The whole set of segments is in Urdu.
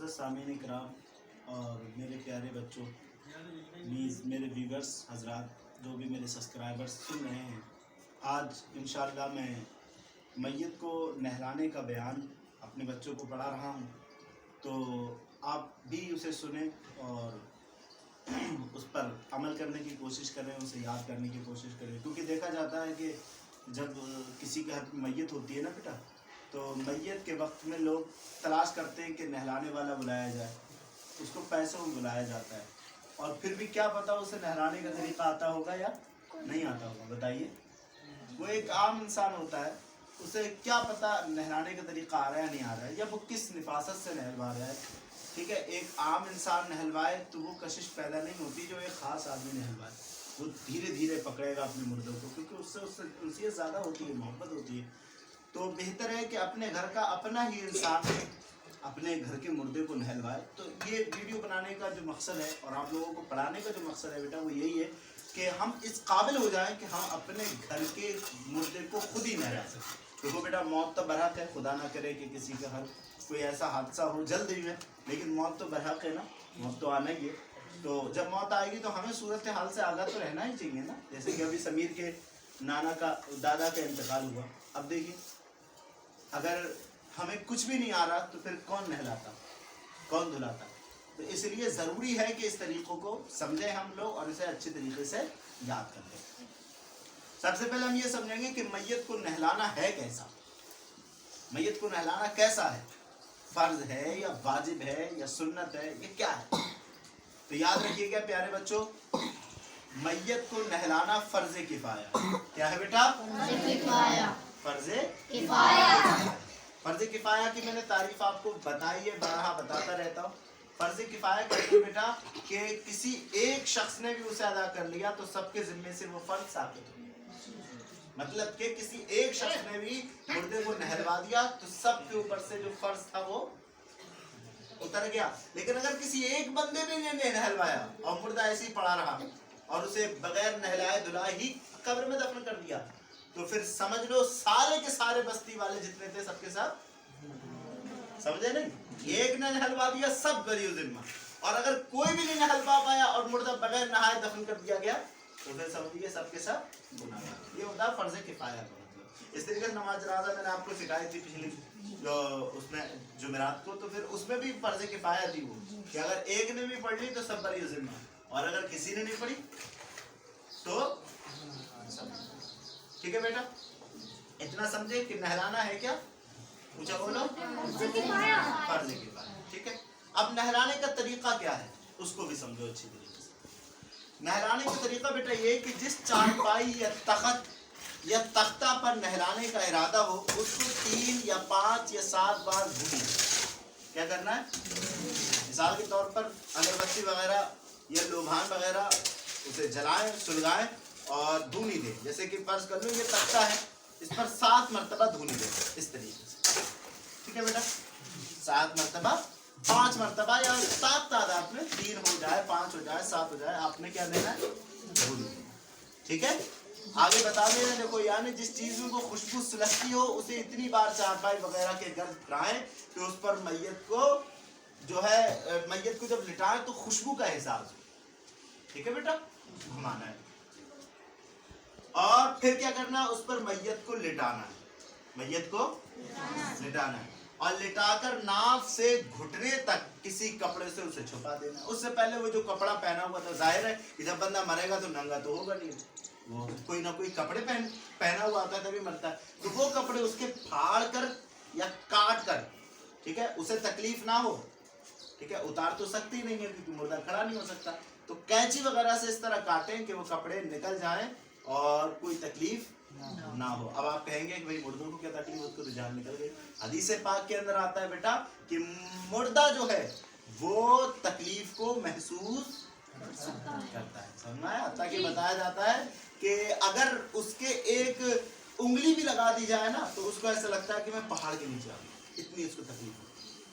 معزز سامعین کرام اور میرے پیارے بچوں، نیز میرے ویورز حضرات جو بھی میرے سبسکرائبرز سن رہے ہیں، آج انشاءاللہ میں میت کو نہلانے کا بیان اپنے بچوں کو پڑھا رہا ہوں، تو آپ بھی اسے سنیں اور اس پر عمل کرنے کی کوشش کریں، اسے یاد کرنے کی کوشش کریں، کیونکہ دیکھا جاتا ہے کہ جب کسی کے گھر میت ہوتی ہے نا بیٹا، تو میت کے وقت میں لوگ تلاش کرتے ہیں کہ نہلانے والا بلایا جائے، اس کو پیسوں میں بلایا جاتا ہے، اور پھر بھی کیا پتہ اسے نہلانے کا طریقہ آتا ہوگا یا نہیں آتا ہوگا، بتائیے۔ وہ ایک عام انسان ہوتا ہے، اسے کیا پتہ نہلانے کا طریقہ آ رہا ہے یا نہیں آ رہا ہے، یا وہ کس نفاست سے نہلوا رہا ہے، ٹھیک ہے۔ ایک عام انسان نہلوائے تو وہ کشش پیدا نہیں ہوتی جو ایک خاص آدمی نہلوائے، وہ دھیرے دھیرے پکڑے گا اپنے مردوں کو، کیونکہ اس سے انسیت زیادہ ہوتی ہے، محبت ہوتی ہے۔ تو بہتر ہے کہ اپنے گھر کا اپنا ہی انسان اپنے گھر کے مردے کو نہلوائے۔ تو یہ ویڈیو بنانے کا جو مقصد ہے اور آپ لوگوں کو پڑھانے کا جو مقصد ہے بیٹا، وہ یہی ہے کہ ہم اس قابل ہو جائیں کہ ہم اپنے گھر کے مردے کو خود ہی نہلا سکیں۔ دیکھو بیٹا، موت تو برحق ہے، خدا نہ کرے کہ کسی کا کوئی ایسا حادثہ ہو جلد ہی میں، لیکن موت تو برحق ہے نا، موت تو آنا ہی ہے۔ تو جب موت آئے گی تو ہمیں صورتحال سے آگاہ تو رہنا ہی چاہیے نا، جیسے کہ ابھی سمیر کے دادا کا انتقال ہوا۔ اب دیکھیے، اگر ہمیں کچھ بھی نہیں آ رہا تو پھر کون نہلاتا، کون دھلاتا؟ تو اس لیے ضروری ہے کہ اس طریقوں کو سمجھیں ہم لوگ اور اسے اچھے طریقے سے یاد کر لیں۔ سب سے پہلے ہم یہ سمجھیں گے کہ میت کو نہلانا ہے کیسا، میت کو نہلانا کیسا ہے، فرض ہے یا واجب ہے یا سنت ہے، یہ کیا ہے؟ تو یاد رکھیے گا پیارے بچوں، میت کو نہلانا فرض کفایہ کیا ہے بیٹا؟ فرض کفایہ۔ فرض کفایہ کی میں نے تعریف آپ کو بتائی ہے، بتاتا رہتا ہوں۔ فرض کفایہ کہتے ہیں بیٹا کہ کسی ایک شخص نے بھی اسے ادا کر لیا تو سب کے ذمے سے وہ فرض ثابت ہو گیا، مطلب کہ کسی ایک شخص نے بھی مردے کو نہلوا دیا تو سب کے اوپر سے جو فرض تھا وہ اتر گیا۔ لیکن اگر کسی ایک بندے بھی نے نہلوایا اور مردہ ایسے ہی پڑا رہا اور اسے بغیر نہلائے دھلائے ہی قبر میں دفن کر دیا، تو پھر سمجھ لو سارے کے سارے بستی والے جتنے تھے سب کے ساتھ، سمجھے نہیں؟ ایک نے نہلوا دیا سب بری ذمہ، اور اگر کوئی بھی نہیں نہلوا پایا اور مردہ بغیر نہائے دفن کر دیا گیا تو پھر سمجھیے سب کے سب گناہگار۔ یہ ہوتا ہے فرض کفایہ کا مطلب۔ اس طریقے سے نماز جنازہ میں نے آپ کو سکھائی تھی پچھلی جو اس میں جمعرات کو، تو پھر اس میں بھی فرض کفایہ تھی وہ کہ اگر ایک نے بھی پڑھ لی تو سب بری ذمہ، اور اگر کسی نے نہیں پڑھی تو ٹھیک ہے بیٹا۔ اتنا سمجھے کہ نہلانا ہے کیا؟ پوچھا بولو، فرض کفایہ، ٹھیک ہے۔ اب نہلانے کا طریقہ کیا ہے اس کو بھی سمجھو اچھی طریقے سے۔ نہلانے کا طریقہ بیٹا یہ کہ جس چارپائی یا تخت یا تختہ پر نہلانے کا ارادہ ہو اس کو 3 یا 5 یا 7 بار دھونا۔ کیا کرنا ہے؟ مثال کے طور پر اگربتی وغیرہ یا لوبھان وغیرہ اسے جلائیں، سلگائیں اور دھونی دیں۔ جیسے کہ فرض کر لو یہ تختہ ہے، اس پر 7 مرتبہ دھونی دیں، اس طریقے سے، ٹھیک ہے بیٹا۔ 7 مرتبہ، 5 مرتبہ یا 7 تعداد میں، 3 ہو جائے، 5 ہو جائے، 7 ہو جائے، آپ نے کیا دینا ہے؟ دھونی، ٹھیک ہے۔ آگے بتا دیں دیکھو، یعنی جس چیز میں وہ خوشبو سلگتی ہو اسے اتنی بار چارپائی وغیرہ کے گرد پھرائیں کہ اس پر میت کو جو ہے، میت کو جب لٹائیں تو خوشبو کا احساس ہو، ٹھیک ہے بیٹا، گھمانا ہے۔ اور پھر کیا کرنا ہے؟ اس پر میت کو لٹانا ہے، میت کو لٹانا ہے، اور لٹا کر ناف سے گھٹنے تک کسی کپڑے سے اسے چھپا دینا ہے۔ اس سے پہلے وہ جو کپڑا پہنا ہوا تھا، ظاہر ہے کہ جب بندہ مرے گا تو ننگا تو ہوگا نہیں، وہ کوئی نہ کوئی کپڑے پہنا ہوا آتا ہے تبھی مرتا ہے، تو وہ کپڑے اس کے پھاڑ کر یا کاٹ کر، ٹھیک ہے، اسے تکلیف نہ ہو، ٹھیک ہے، اتار تو سکتی نہیں ہے کیونکہ مردہ کھڑا نہیں ہو سکتا، تو کینچی وغیرہ سے اس طرح کاٹیں کہ وہ کپڑے نکل جائیں اور کوئی تکلیف نہ ہو۔ اب آپ کہیں گے کہ بھئی مردوں کو کیا تکلیف، اس کو تو جان نکل گئی۔ حدیث پاک کے اندر آتا ہے بیٹا کہ مردہ جو ہے وہ تکلیف کو محسوس کرتا ہے، سمجھنا ہے؟ حتیٰ کہ بتایا جاتا ہے کہ اگر اس کے ایک انگلی بھی لگا دی جائے نا تو اس کو ایسا لگتا ہے کہ میں پہاڑ کے نیچے آ گیا، اتنی اس کو تکلیف ہوتی ہے،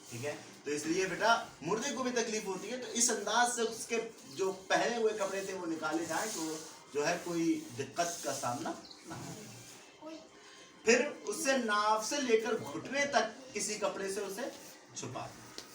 ٹھیک ہے۔ تو اس لیے بیٹا مردے کو بھی تکلیف ہوتی ہے، تو اس انداز سے اس کے جو پہنے ہوئے کپڑے تھے وہ نکالے جائیں تو جو ہے کوئی دقت کا سامنا نہ ہو۔ پھر اس سے ناف سے لے کر گھٹنے تک کسی کپڑے سے اسے چھپا دیں۔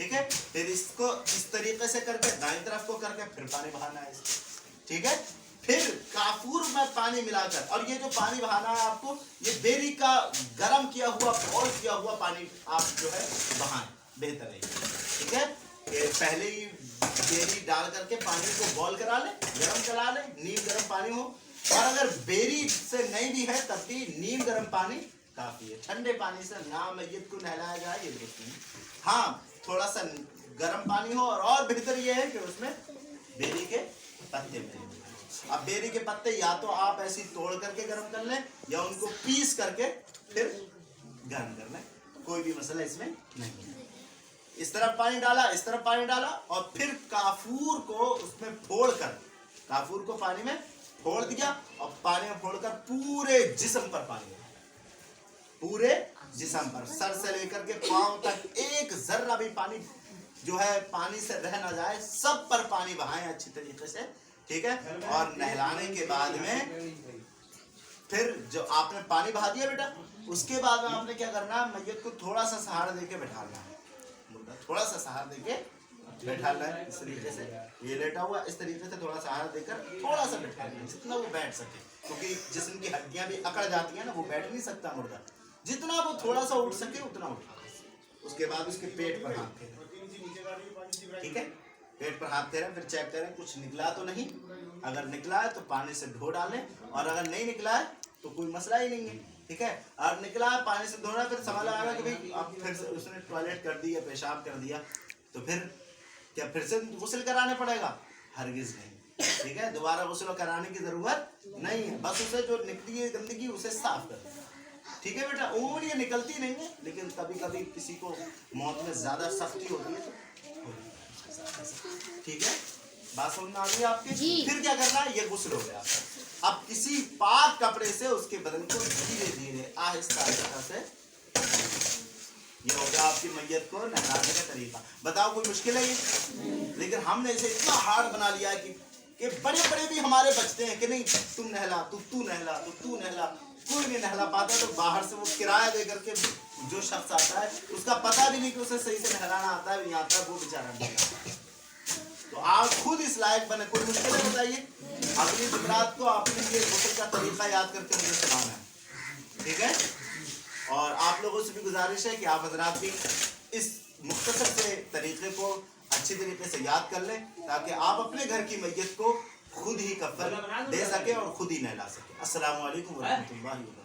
ٹھیک ہے. پھر اس کو اس طریقے سے کر کے دائیں طرف کو کر کے پھر پانی بہانا ہے اس کو. ٹھیک ہے. پھر کافور میں پانی ملا کر, اور یہ جو پانی بہانا ہے آپ کو, یہ بیری کا گرم کیا ہوا بوائل کیا ہوا پانی آپ جو ہے بہائیں, بہتر ہے. ٹھیک ہے. کہ پہلے ہی بیری ڈال کر کے پانی کو بوائل کرا لیں, گرم کرا لیں, نیم گرم پانی ہو. اور اگر بیری سے نہیں بھی ہے تب بھی نیم گرم پانی کافی ہے. ٹھنڈے پانی سے نہ میت کو نہلایا جائے, یہ درست نہیں. ہاں تھوڑا سا گرم پانی ہو, اور بہتر یہ ہے کہ اس میں بیری کے پتے ملیں. اب بیری کے پتے یا تو آپ ایسی توڑ کر کے گرم کر لیں, یا ان کو پیس کر کے پھر گرم کر لیں, کوئی بھی مسئلہ اس میں نہیں ہے. اس طرف پانی ڈالا, اس طرف پانی ڈالا, اور پھر کافور کو اس میں پھوڑ کر, کافور کو پانی میں پھوڑ دیا, اور پانی میں پھوڑ کر پورے جسم پر پانی, پورے جسم پر, سر سے لے کر کے پاؤں تک ایک ذرہ بھی پانی جو ہے پانی سے رہ نہ جائے, سب پر پانی بہائیں اچھی طریقے سے. ٹھیک ہے. اور نہلانے کے بعد میں پھر جو آپ نے پانی بہا دیا بیٹا, اس کے بعد میں آپ نے کیا کرنا ہے, میت کو تھوڑا سا سہارا دے کے بٹھانا ہے, تھوڑا سا سہارا دے کے بیٹھانا ہے. اس طریقے سے یہ لیٹا ہوا, اس طریقے سے تھوڑا سہارا دے کر تھوڑا سا بٹھانا ہے, جتنا وہ بیٹھ سکے, کیونکہ جسم کی ہڈیاں بھی اکڑ جاتی ہیں نا, وہ بیٹھ نہیں سکتا مردہ, جتنا وہ تھوڑا سا اٹھ سکے اتنا اٹھا. اس کے بعد اس کے پیٹ پر ہاتھ پھیریں. ٹھیک ہے. پیٹ پر ہاتھ پھیریں, پھر چیک کریں کچھ نکلا تو نہیں. اگر نکلا ہے تو پانی سے دھو ڈالیں, اور اگر نہیں نکلا ہے تو کوئی مسئلہ ہی نہیں ہے. ٹھیک ہے. اور نکلا ہے پانی سے دھونا, پھر سوال آئے گا کہ بھائی اب پھر سے اس نے ٹوائلٹ کر دی یا پیشاب کر دیا, تو پھر کیا پھر سے غسل کرانے پڑے گا؟ ہرگز نہیں. ٹھیک ہے. دوبارہ غسل کرانے کی ضرورت نہیں ہے, بس اسے جو نکلی ہے گندگی اسے صاف کر دیں. ٹھیک ہے بیٹا. عموماً یہ نکلتی نہیں ہے, لیکن کبھی کبھی کسی کو موت میں زیادہ سختی ہوتی ہے تو. ٹھیک ہے. بات سمجھ میں آ گئی آپ کی؟ پھر کیا کرنا ہے, یہ غسل ہو گیا. اب کسی پاک کپڑے سے اس کے بدن کو دھیرے دھیرے آہستہ آہستہ سے, یہ ہو گیا آپ کی میت کو نہلانے کا طریقہ. بتاؤ کوئی مشکل ہے یہ؟ لیکن ہم نے اسے اتنا ہارڈ بنا لیا ہے کہ بڑے بڑے بھی ہمارے بچتے ہیں کہ نہیں تم نہلا, تو نہلا, تو نہلا. کوئی نہیں نہلا پاتا, تو باہر سے وہ کرایہ دے کر کے جو شخص آتا ہے اس کا پتہ بھی نہیں کہ اسے صحیح سے نہلانا آتا ہے نہیں آتا ہے, وہ بیچارہ نہیں آتا. تو آپ خود اس لائق بنے. کوئی مشکل ہے بتائیے؟ اگلی جمعرات کو آپ نے یہ غسل کا طریقہ یاد کر کے مجھے سنانا ہے. ٹھیک ہے. اور آپ لوگوں سے بھی گزارش ہے کہ آپ حضرات بھی اس مختصر سے طریقے کو اچھی طریقے سے یاد کر لیں, تاکہ آپ اپنے گھر کی میت کو خود ہی کفن دے سکیں اور خود ہی نہلا سکیں. السلام علیکم ورحمۃ اللہ وبرکاتہ.